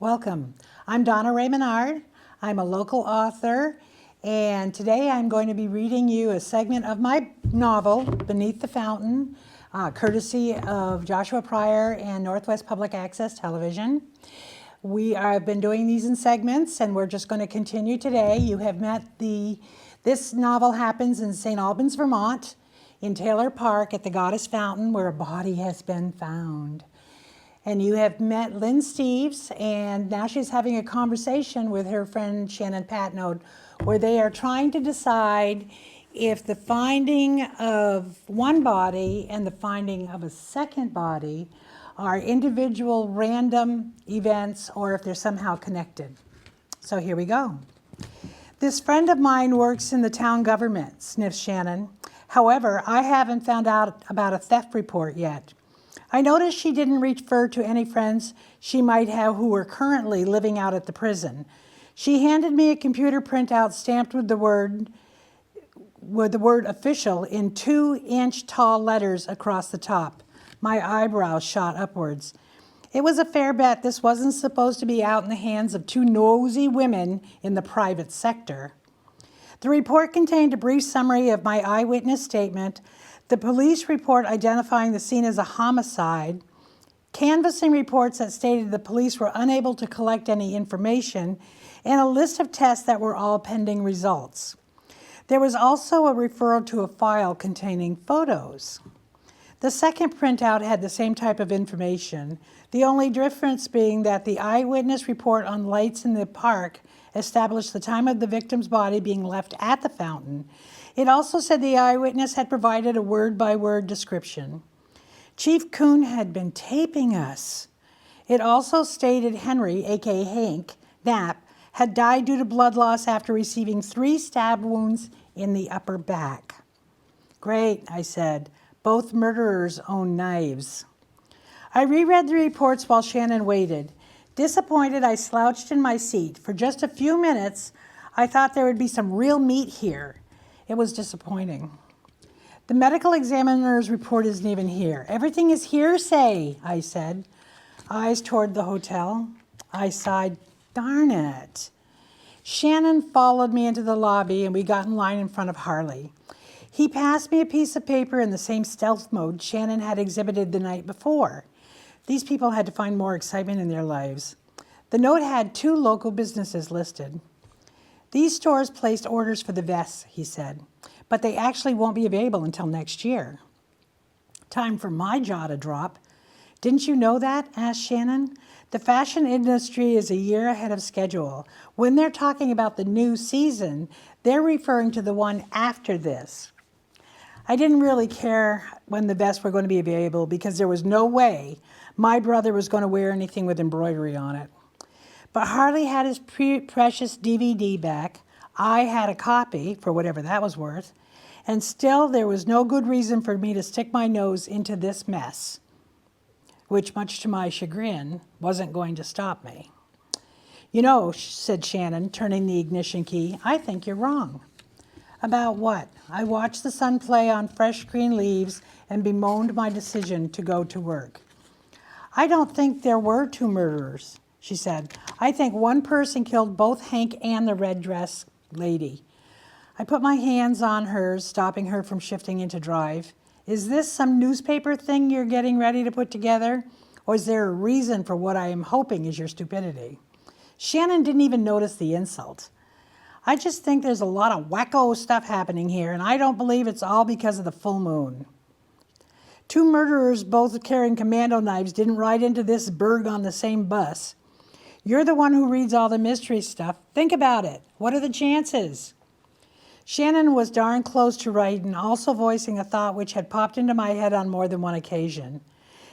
Welcome. I'm DonnaRae Menard. I'm a local author, and today I'm going to be reading you a segment of my novel, Beneath the Fountain, courtesy of Joshua Pryor and Northwest Public Access Television. We have been doing these in segments, and we're just going to continue today. You have met this novel happens in St. Albans, Vermont, in Taylor Park at the Goddess Fountain, where a body has been found. And you have met Lynn Steves, and now she's having a conversation with her friend Shannon Patnode, where they are trying to decide if the finding of one body and the finding of a second body are individual random events or if they're somehow connected. So here we go. This friend of mine works in the town government, sniffs Shannon. However, I haven't found out about a theft report yet. I noticed she didn't refer to any friends she might have who were currently living out at the prison. She handed me a computer printout stamped with the word official in 2-inch tall letters across the top. My eyebrows shot upwards. It was a fair bet this wasn't supposed to be out in the hands of two nosy women in the private sector. The report contained a brief summary of my eyewitness statement, the police report identifying the scene as a homicide, canvassing reports that stated the police were unable to collect any information, and a list of tests that were all pending results. There was also a referral to a file containing photos. The second printout had the same type of information, the only difference being that the eyewitness report on lights in the park established the time of the victim's body being left at the fountain. It also said the eyewitness had provided a word-by-word description. Chief Kuhn had been taping us. It also stated Henry, aka Hank, Knapp, had died due to blood loss after receiving 3 stab wounds in the upper back. Great, I said. Both murderers own knives. I reread the reports while Shannon waited. Disappointed, I slouched in my seat. For just a few minutes, I thought there would be some real meat here. It was disappointing. The medical examiner's report isn't even here. Everything is hearsay, I said, eyes toward the hotel. I sighed, darn it. Shannon followed me into the lobby and we got in line in front of Harley. He passed me a piece of paper in the same stealth mode Shannon had exhibited the night before. These people had to find more excitement in their lives. The note had 2 local businesses listed. These stores placed orders for the vests, he said, but they actually won't be available until next year. Time for my jaw to drop. Didn't you know that? Asked Shannon. The fashion industry is a year ahead of schedule. When they're talking about the new season, they're referring to the one after this. I didn't really care when the vests were going to be available because there was no way my brother was going to wear anything with embroidery on it. But Harley had his precious DVD back. I had a copy, for whatever that was worth. And still, there was no good reason for me to stick my nose into this mess, which, much to my chagrin, wasn't going to stop me. You know, said Shannon, turning the ignition key, I think you're wrong. About what? I watched the sun play on fresh green leaves and bemoaned my decision to go to work. I don't think there were 2 murderers, she said. I think one person killed both Hank and the red dress lady. I put my hands on hers, stopping her from shifting into drive. Is this some newspaper thing you're getting ready to put together? Or is there a reason for what I am hoping is your stupidity? Shannon didn't even notice the insult. I just think there's a lot of wacko stuff happening here, and I don't believe it's all because of the full moon. 2 murderers, both carrying commando knives, didn't ride into this burg on the same bus. You're the one who reads all the mystery stuff. Think about it. What are the chances? Shannon was darn close to right and also voicing a thought which had popped into my head on more than one occasion.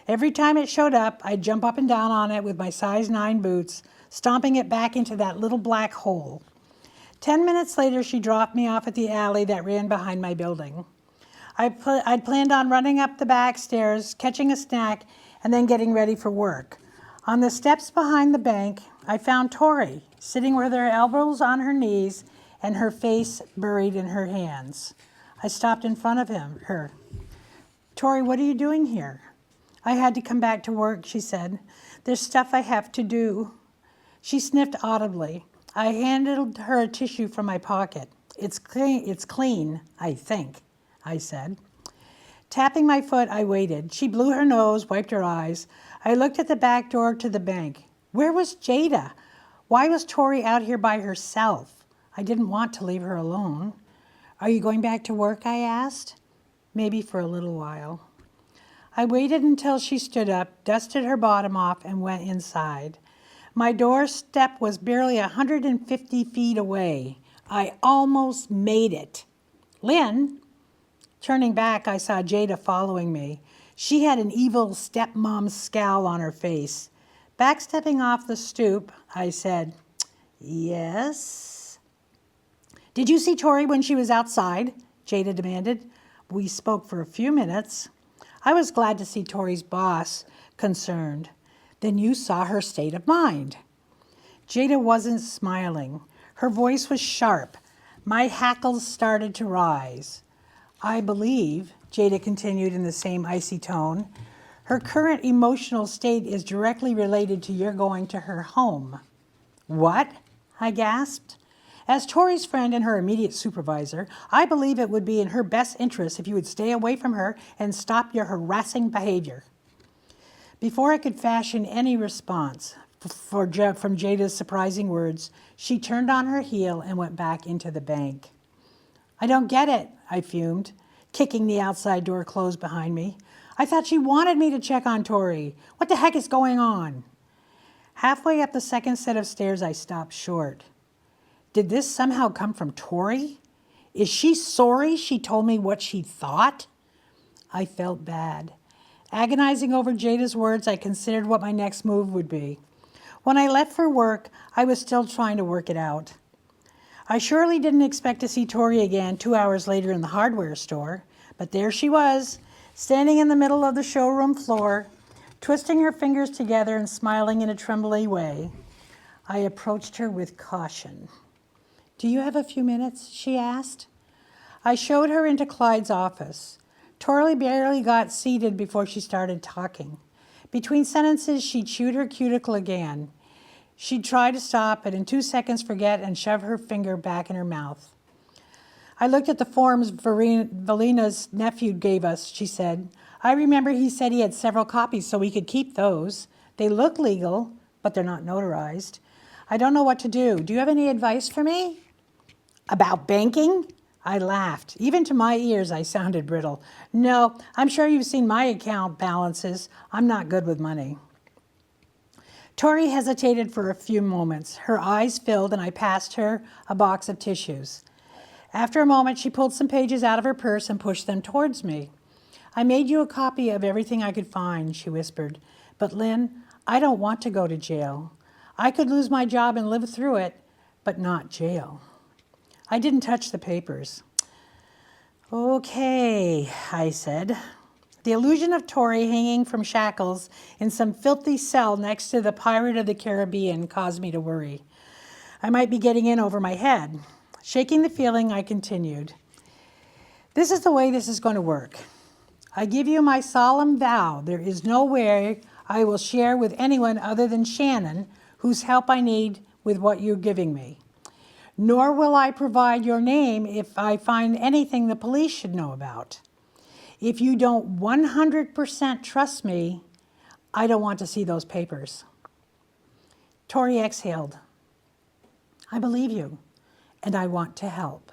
Every time it showed up, I'd jump up and down on it with my size 9 boots, stomping it back into that little black hole. 10 minutes later, she dropped me off at the alley that ran behind my building. I'd planned on running up the back stairs, catching a snack, and then getting ready for work. On the steps behind the bank, I found Tori, sitting with her elbows on her knees and her face buried in her hands. I stopped in front of her. Tori, what are you doing here? I had to come back to work, she said. There's stuff I have to do. She sniffed audibly. I handed her a tissue from my pocket. It's clean, I think, I said. Tapping my foot, I waited. She blew her nose, wiped her eyes. I looked at the back door to the bank. Where was Jada? Why was Tori out here by herself? I didn't want to leave her alone. Are you going back to work? I asked. Maybe for a little while. I waited until she stood up, dusted her bottom off, and went inside. My doorstep was barely 150 feet away. I almost made it. Lynn? Turning back, I saw Jada following me. She had an evil stepmom scowl on her face. Backstepping off the stoop, I said, Yes? Did you see Tori when she was outside? Jada demanded. We spoke for a few minutes. I was glad to see Tori's boss concerned. Then you saw her state of mind. Jada wasn't smiling. Her voice was sharp. My hackles started to rise. I believe, Jada continued in the same icy tone, her current emotional state is directly related to your going to her home. What? I gasped. As Tori's friend and her immediate supervisor, I believe it would be in her best interest if you would stay away from her and stop your harassing behavior. Before I could fashion any response from Jada's surprising words, she turned on her heel and went back into the bank. I don't get it, I fumed, kicking the outside door closed behind me. I thought she wanted me to check on Tori. What the heck is going on? Halfway up the second set of stairs, I stopped short. Did this somehow come from Tori? Is she sorry she told me what she thought? I felt bad. Agonizing over Jada's words, I considered what my next move would be. When I left for work, I was still trying to work it out. I surely didn't expect to see Tori again 2 hours later in the hardware store, but there she was, standing in the middle of the showroom floor, twisting her fingers together and smiling in a trembly way. I approached her with caution. Do you have a few minutes? She asked. I showed her into Clyde's office. Tori barely got seated before she started talking. Between sentences, she chewed her cuticle again. She'd try to stop, but in 2 seconds forget and shove her finger back in her mouth. I looked at the forms Valina's nephew gave us, she said. I remember he said he had several copies, so we could keep those. They look legal, but they're not notarized. I don't know what to do. Do you have any advice for me? About banking? I laughed. Even to my ears, I sounded brittle. No, I'm sure you've seen my account balances. I'm not good with money. Tori hesitated for a few moments. Her eyes filled, and I passed her a box of tissues. After a moment, she pulled some pages out of her purse and pushed them towards me. I made you a copy of everything I could find, she whispered. But Lynn, I don't want to go to jail. I could lose my job and live through it, but not jail. I didn't touch the papers. Okay, I said. The illusion of Tori hanging from shackles in some filthy cell next to the Pirate of the Caribbean caused me to worry. I might be getting in over my head. Shaking the feeling, I continued. This is the way this is going to work. I give you my solemn vow there is no way I will share with anyone other than Shannon, whose help I need with what you're giving me. Nor will I provide your name if I find anything the police should know about. If you don't 100% trust me, I don't want to see those papers. Tori exhaled. I believe you, and I want to help.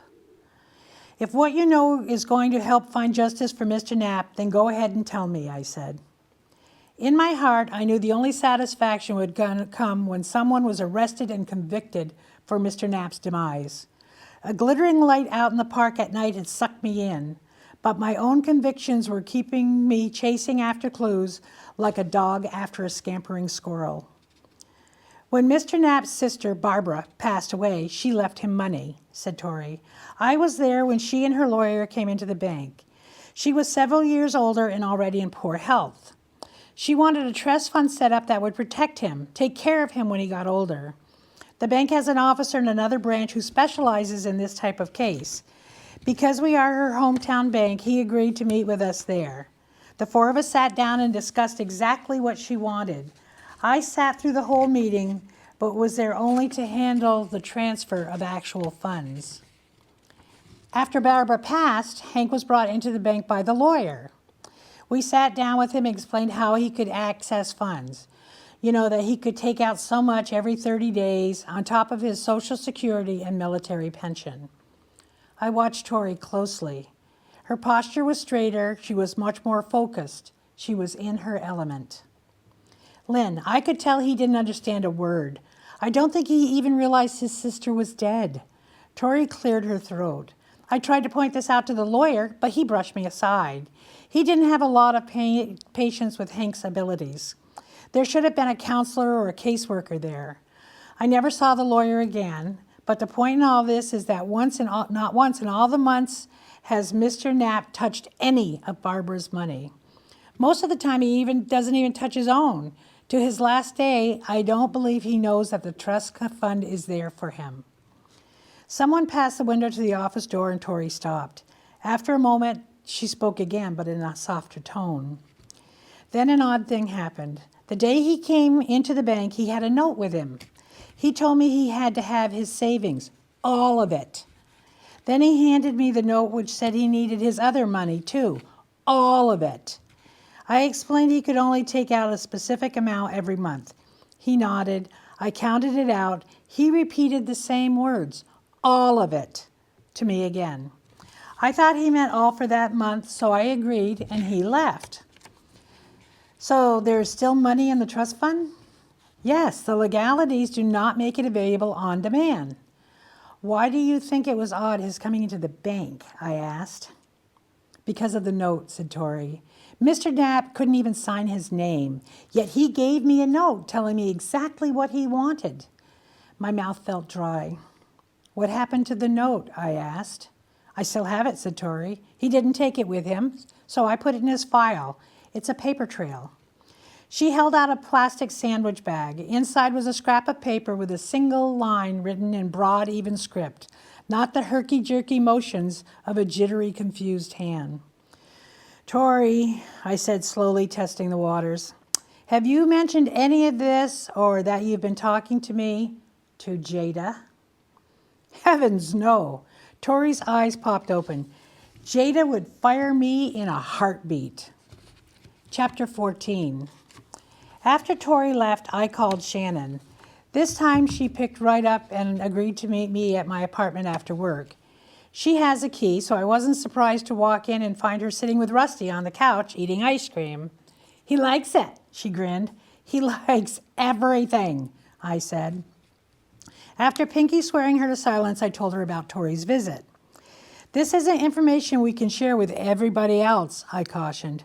If what you know is going to help find justice for Mr. Knapp, then go ahead and tell me, I said. In my heart, I knew the only satisfaction would come when someone was arrested and convicted for Mr. Knapp's demise. A glittering light out in the park at night had sucked me in, but my own convictions were keeping me chasing after clues like a dog after a scampering squirrel. When Mr. Knapp's sister, Barbara, passed away, she left him money, said Tori. I was there when she and her lawyer came into the bank. She was several years older and already in poor health. She wanted a trust fund set up that would protect him, take care of him when he got older. The bank has an officer in another branch who specializes in this type of case. Because we are her hometown bank, he agreed to meet with us there. The four of us sat down and discussed exactly what she wanted. I sat through the whole meeting, but was there only to handle the transfer of actual funds. After Barbara passed, Hank was brought into the bank by the lawyer. We sat down with him and explained how he could access funds. You know, that he could take out so much every 30 days on top of his Social Security and military pension. I watched Tori closely. Her posture was straighter. She was much more focused. She was in her element. Lynn, I could tell he didn't understand a word. I don't think he even realized his sister was dead. Tori cleared her throat. I tried to point this out to the lawyer, but he brushed me aside. He didn't have a lot of patience with Hank's abilities. There should have been a counselor or a caseworker there. I never saw the lawyer again, but the point in all this is that not once in all the months has Mr. Knapp touched any of Barbara's money. Most of the time he doesn't even touch his own. To his last day, I don't believe he knows that the trust fund is there for him. Someone passed the window to the office door and Tori stopped. After a moment, she spoke again, but in a softer tone. Then an odd thing happened. The day he came into the bank, he had a note with him. He told me he had to have his savings, all of it. Then he handed me the note which said he needed his other money too, all of it. I explained he could only take out a specific amount every month. He nodded. I counted it out. He repeated the same words, all of it, to me again. I thought he meant all for that month, so I agreed, and he left. So there's still money in the trust fund? Yes, the legalities do not make it available on demand. Why do you think it was odd his coming into the bank? I asked. Because of the note, said Tori. Mr. Knapp couldn't even sign his name, yet he gave me a note telling me exactly what he wanted. My mouth felt dry. What happened to the note? I asked. I still have it, said Tori. He didn't take it with him, so I put it in his file. It's a paper trail. She held out a plastic sandwich bag. Inside was a scrap of paper with a single line written in broad, even script, not the herky-jerky motions of a jittery, confused hand. Tori, I said slowly, testing the waters, have you mentioned any of this or that you've been talking to me to Jada? Heavens, no. Tori's eyes popped open. Jada would fire me in a heartbeat. Chapter 14. After Tori left, I called Shannon. This time she picked right up and agreed to meet me at my apartment after work. She has a key, so I wasn't surprised to walk in and find her sitting with Rusty on the couch eating ice cream. He likes it, she grinned. He likes everything, I said. After Pinky swearing her to silence, I told her about Tori's visit. This isn't information we can share with everybody else, I cautioned.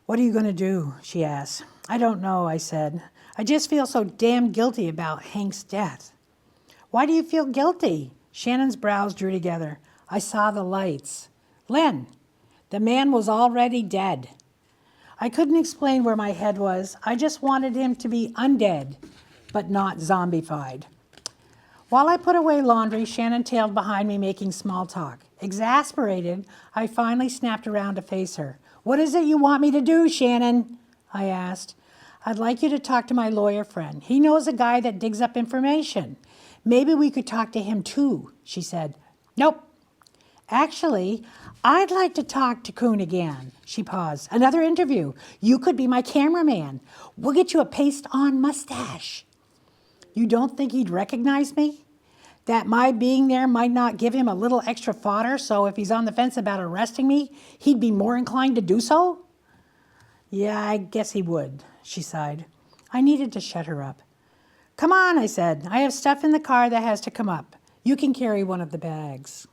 What are you going to do? She asked. I don't know, I said. I just feel so damn guilty about Hank's death. Why do you feel guilty? Shannon's brows drew together. I saw the lights. Len, the man was already dead. I couldn't explain where my head was. I just wanted him to be undead, but not zombified. While I put away laundry, Shannon tailed behind me, making small talk. Exasperated, I finally snapped around to face her. What is it you want me to do, Shannon? I asked. I'd like you to talk to my lawyer friend. He knows a guy that digs up information. Maybe we could talk to him too, she said. Nope. Actually, I'd like to talk to Kuhn again. She paused. Another interview. You could be my cameraman. We'll get you a paste-on mustache. You don't think he'd recognize me? That my being there might not give him a little extra fodder, so if he's on the fence about arresting me, he'd be more inclined to do so? Yeah, I guess he would, she sighed. I needed to shut her up. Come on, I said. I have stuff in the car that has to come up. You can carry one of the bags.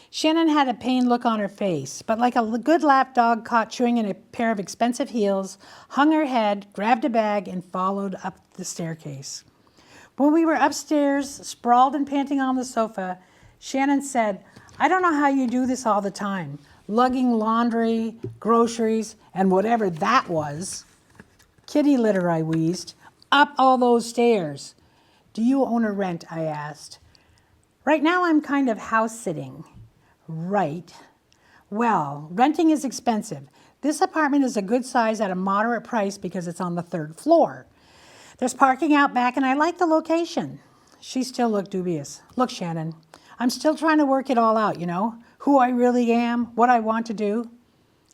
Shannon had a pained look on her face, but like a good lap dog caught chewing in a pair of expensive heels, hung her head, grabbed a bag, and followed up the staircase. When we were upstairs, sprawled and panting on the sofa, Shannon said, I don't know how you do this all the time, lugging laundry, groceries, and whatever that was. Kitty litter, I wheezed. Up all those stairs. Do you own or rent? I asked. Right now I'm kind of house sitting. Right. Well, renting is expensive. This apartment is a good size at a moderate price because it's on the 3rd floor. There's parking out back and I like the location. She still looked dubious. Look, Shannon, I'm still trying to work it all out, you know, who I really am, what I want to do.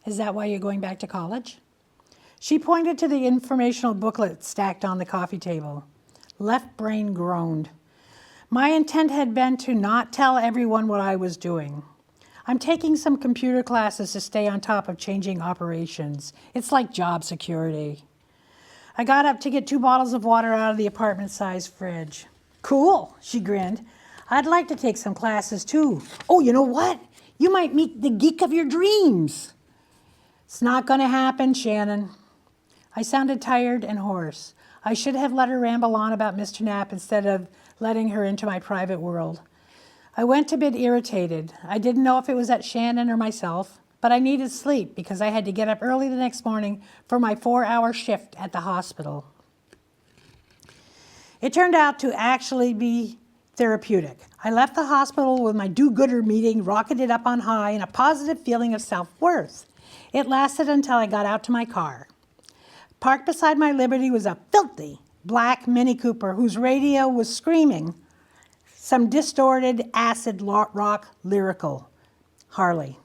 Is that why you're going back to college? She pointed to the informational booklet stacked on the coffee table. Left brain groaned. My intent had been to not tell everyone what I was doing. I'm taking some computer classes to stay on top of changing operations. It's like job security. I got up to get 2 bottles of water out of the apartment-sized fridge. Cool, she grinned. I'd like to take some classes too. Oh, you know what? You might meet the geek of your dreams. It's not going to happen, Shannon. I sounded tired and hoarse. I should have let her ramble on about Mr. Knapp instead of letting her into my private world. I went to bed irritated. I didn't know if it was at Shannon or myself, but I needed sleep because I had to get up early the next morning for my 4-hour shift at the hospital. It turned out to actually be therapeutic. I left the hospital with my do-gooder meeting rocketed up on high and a positive feeling of self-worth. It lasted until I got out to my car. Parked beside my Liberty was a filthy black Mini Cooper whose radio was screaming some distorted acid rock lyrical. Harley.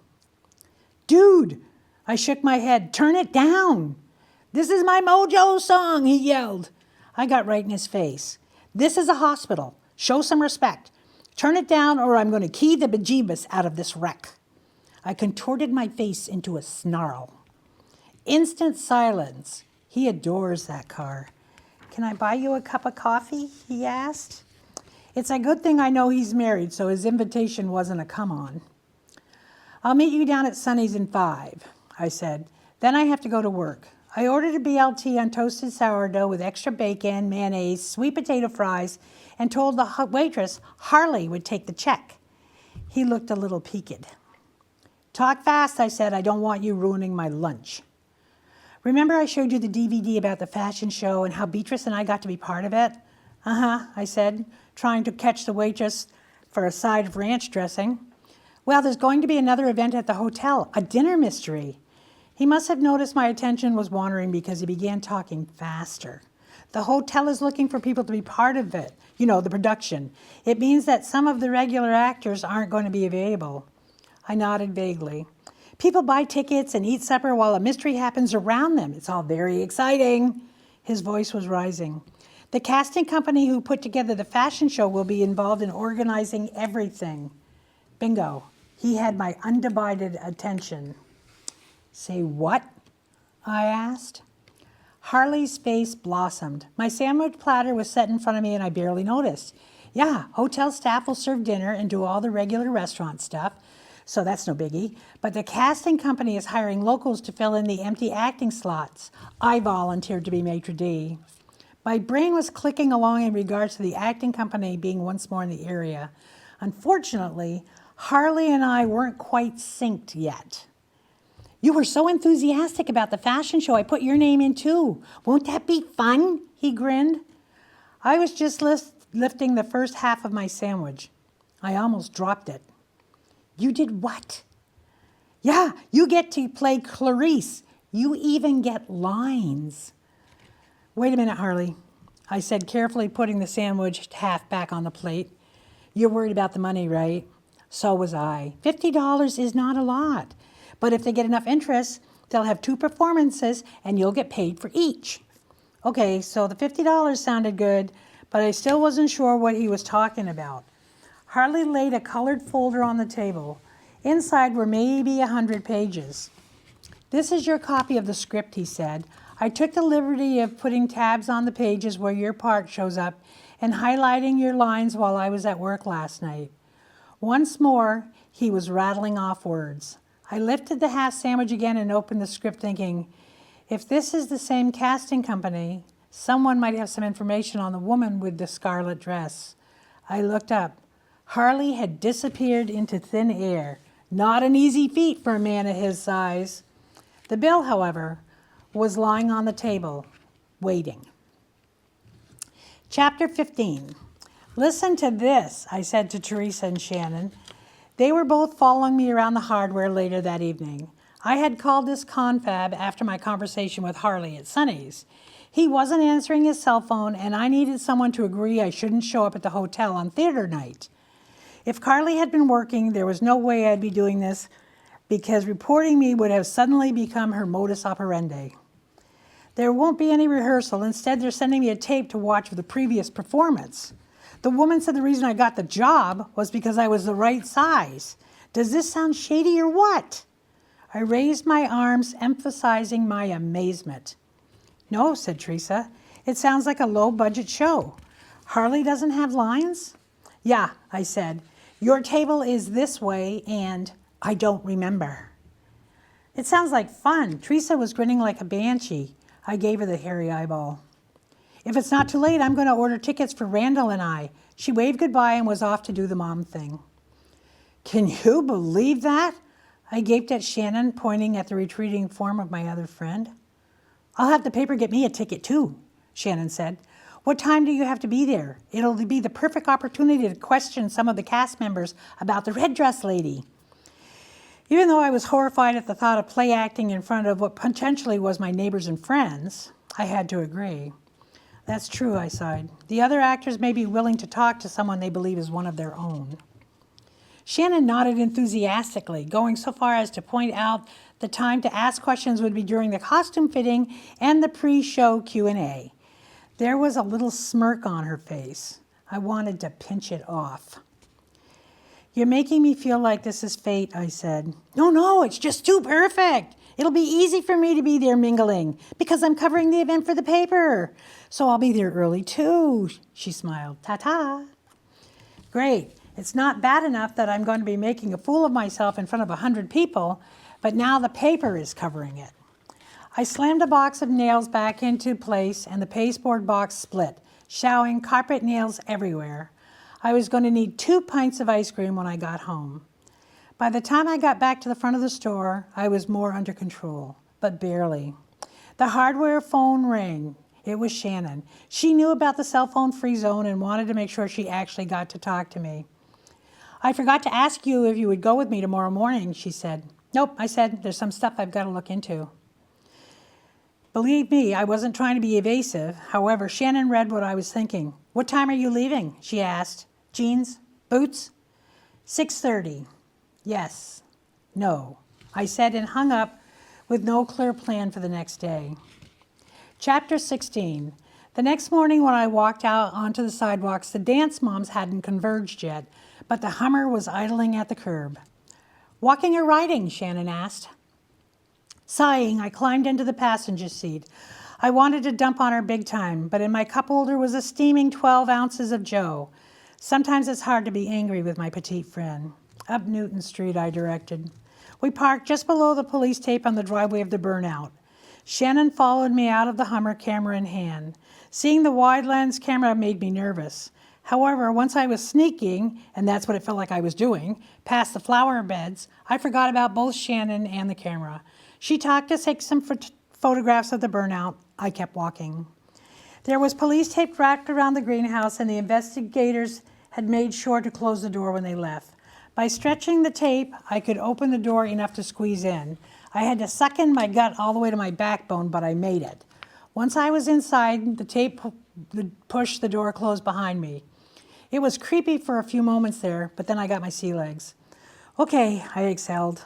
Dude, I shook my head. Turn it down. This is my mojo song, he yelled. I got right in his face. This is a hospital. Show some respect. Turn it down or I'm going to key the bejeebus out of this wreck. I contorted my face into a snarl. Instant silence. He adores that car. Can I buy you a cup of coffee? He asked. It's a good thing I know he's married, so his invitation wasn't a come-on. I'll meet you down at Sonny's in 5, I said. Then I have to go to work. I ordered a BLT on toasted sourdough with extra bacon, mayonnaise, sweet potato fries, and told the waitress Harley would take the check. He looked a little peaked. Talk fast, I said. I don't want you ruining my lunch. Remember I showed you the DVD about the fashion show and how Beatrice and I got to be part of it? Uh-huh, I said, trying to catch the waitress for a side of ranch dressing. Well, there's going to be another event at the hotel, a dinner mystery. He must have noticed my attention was wandering because he began talking faster. The hotel is looking for people to be part of it, you know, the production. It means that some of the regular actors aren't going to be available. I nodded vaguely. People buy tickets and eat supper while a mystery happens around them. It's all very exciting. His voice was rising. The casting company who put together the fashion show will be involved in organizing everything. Bingo. He had my undivided attention. Say what? I asked. Harley's face blossomed. My sandwich platter was set in front of me and I barely noticed. Yeah, hotel staff will serve dinner and do all the regular restaurant stuff, so that's no biggie. But the casting company is hiring locals to fill in the empty acting slots. I volunteered to be maitre d'. My brain was clicking along in regards to the acting company being once more in the area. Unfortunately, Harley and I weren't quite synced yet. You were so enthusiastic about the fashion show, I put your name in too. Won't that be fun? He grinned. I was just lifting the first half of my sandwich. I almost dropped it. You did what? Yeah, you get to play Clarice. You even get lines. Wait a minute, Harley, I said, carefully putting the sandwich half back on the plate. You're worried about the money, right? So was I. $50 is not a lot. But if they get enough interest, they'll have 2 performances and you'll get paid for each. Okay, so the $50 sounded good, but I still wasn't sure what he was talking about. Harley laid a colored folder on the table. Inside were maybe 100 pages. This is your copy of the script, he said. I took the liberty of putting tabs on the pages where your part shows up and highlighting your lines while I was at work last night. Once more, he was rattling off words. I lifted the half sandwich again and opened the script thinking, if this is the same casting company, someone might have some information on the woman with the scarlet dress. I looked up. Harley had disappeared into thin air. Not an easy feat for a man of his size. The bill, however, was lying on the table, waiting. Chapter 15. Listen to this, I said to Teresa and Shannon. They were both following me around the hardware later that evening. I had called this confab after my conversation with Harley at Sonny's. He wasn't answering his cell phone, and I needed someone to agree I shouldn't show up at the hotel on theater night. If Carly had been working, there was no way I'd be doing this because reporting me would have suddenly become her modus operandi. There won't be any rehearsal. Instead, they're sending me a tape to watch of the previous performance. The woman said the reason I got the job was because I was the right size. Does this sound shady or what? I raised my arms, emphasizing my amazement. No, said Teresa. It sounds like a low-budget show. Harley doesn't have lines? Yeah, I said. Your table is this way, and I don't remember. It sounds like fun. Teresa was grinning like a banshee. I gave her the hairy eyeball. If it's not too late, I'm going to order tickets for Randall and I. She waved goodbye and was off to do the mom thing. Can you believe that? I gaped at Shannon, pointing at the retreating form of my other friend. I'll have the paper get me a ticket too, Shannon said. What time do you have to be there? It'll be the perfect opportunity to question some of the cast members about the red dress lady. Even though I was horrified at the thought of play acting in front of what potentially was my neighbors and friends, I had to agree. That's true, I sighed. The other actors may be willing to talk to someone they believe is one of their own. Shannon nodded enthusiastically, going so far as to point out the time to ask questions would be during the costume fitting and the pre-show Q&A. There was a little smirk on her face. I wanted to pinch it off. You're making me feel like this is fate, I said. No, it's just too perfect. It'll be easy for me to be there mingling because I'm covering the event for the paper. So I'll be there early too, she smiled. Ta-ta. Great. It's not bad enough that I'm going to be making a fool of myself in front of 100 people, but now the paper is covering it. I slammed a box of nails back into place and the pasteboard box split, showering carpet nails everywhere. I was going to need 2 pints of ice cream when I got home. By the time I got back to the front of the store, I was more under control, but barely. The hardware phone rang. It was Shannon. She knew about the cell phone free zone and wanted to make sure she actually got to talk to me. I forgot to ask you if you would go with me tomorrow morning, she said. Nope, I said, there's some stuff I've got to look into. Believe me, I wasn't trying to be evasive. However, Shannon read what I was thinking. What time are you leaving? She asked. Jeans? Boots? 6:30. Yes. No. I said and hung up with no clear plan for the next day. Chapter 16. The next morning when I walked out onto the sidewalks, the dance moms hadn't converged yet, but the Hummer was idling at the curb. Walking or riding? Shannon asked. Sighing, I climbed into the passenger seat. I wanted to dump on her big time, but in my cup holder was a steaming 12 ounces of Joe. Sometimes it's hard to be angry with my petite friend. Up Newton Street, I directed. We parked just below the police tape on the driveway of the burnout. Shannon followed me out of the Hummer, camera in hand. Seeing the wide lens camera made me nervous. However, once I was sneaking, and that's what it felt like I was doing, past the flower beds, I forgot about both Shannon and the camera. She talked to take some photographs of the burnout. I kept walking. There was police tape wrapped around the greenhouse, and the investigators had made sure to close the door when they left. By stretching the tape, I could open the door enough to squeeze in. I had to suck in my gut all the way to my backbone, but I made it. Once I was inside, the tape pushed the door closed behind me. It was creepy for a few moments there, but then I got my sea legs. Okay, I exhaled.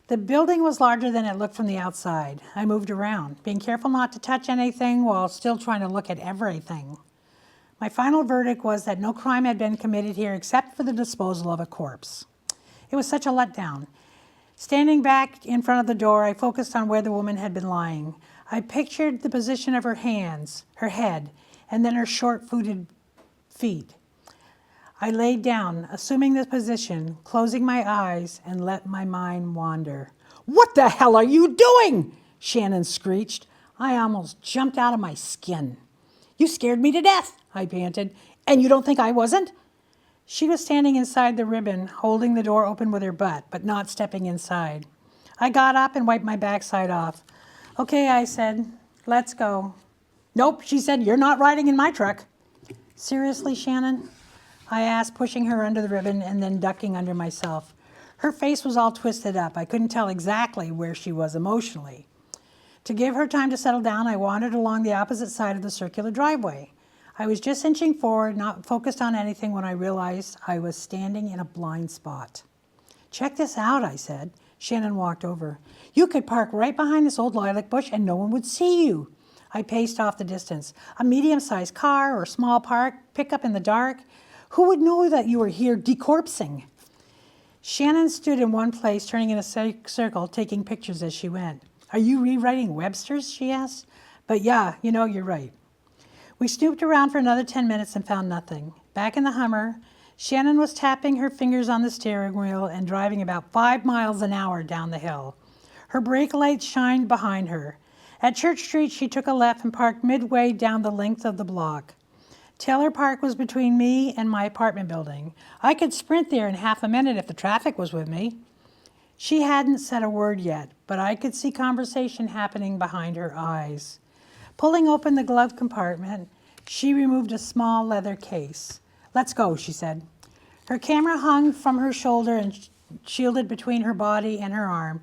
The building was larger than it looked from the outside. I moved around, being careful not to touch anything while still trying to look at everything. My final verdict was that no crime had been committed here except for the disposal of a corpse. It was such a letdown. Standing back in front of the door, I focused on where the woman had been lying. I pictured the position of her hands, her head, and then her short-footed feet. I laid down, assuming the position, closing my eyes, and let my mind wander. What the hell are you doing? Shannon screeched. I almost jumped out of my skin. You scared me to death, I panted. And you don't think I wasn't? She was standing inside the ribbon, holding the door open with her butt, but not stepping inside. I got up and wiped my backside off. Okay, I said, let's go. Nope, she said, you're not riding in my truck. Seriously, Shannon? I asked, pushing her under the ribbon and then ducking under myself. Her face was all twisted up. I couldn't tell exactly where she was emotionally. To give her time to settle down, I wandered along the opposite side of the circular driveway. I was just inching forward, not focused on anything, when I realized I was standing in a blind spot. "Check this out," I said. Shannon walked over. "You could park right behind this old lilac bush and no one would see you." I paced off the distance. "A medium-sized car or small park, pickup in the dark. Who would know that you were here decorpsing?" Shannon stood in one place, turning in a circle, taking pictures as she went. "Are you rewriting Webster's?" she asked. "But yeah, you're right." We snooped around for another 10 minutes and found nothing. Back in the Hummer, Shannon was tapping her fingers on the steering wheel and driving about 5 miles an hour down the hill. Her brake lights shined behind her. At Church Street, she took a left and parked midway down the length of the block. Taylor Park was between me and my apartment building. I could sprint there in half a minute if the traffic was with me. She hadn't said a word yet, but I could see conversation happening behind her eyes. Pulling open the glove compartment, she removed a small leather case. "Let's go," she said. Her camera hung from her shoulder and shielded between her body and her arm.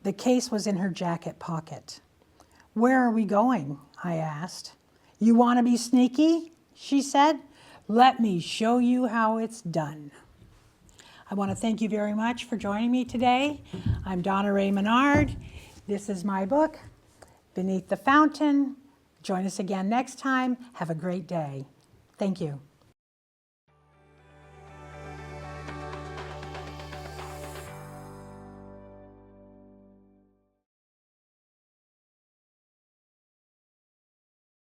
The case was in her jacket pocket. "Where are we going?" I asked. "You want to be sneaky?" she said. "Let me show you how it's done." I want to thank you very much for joining me today. I'm DonnaRae Menard. This is my book, Beneath the Fountain. Join us again next time. Have a great day. Thank you.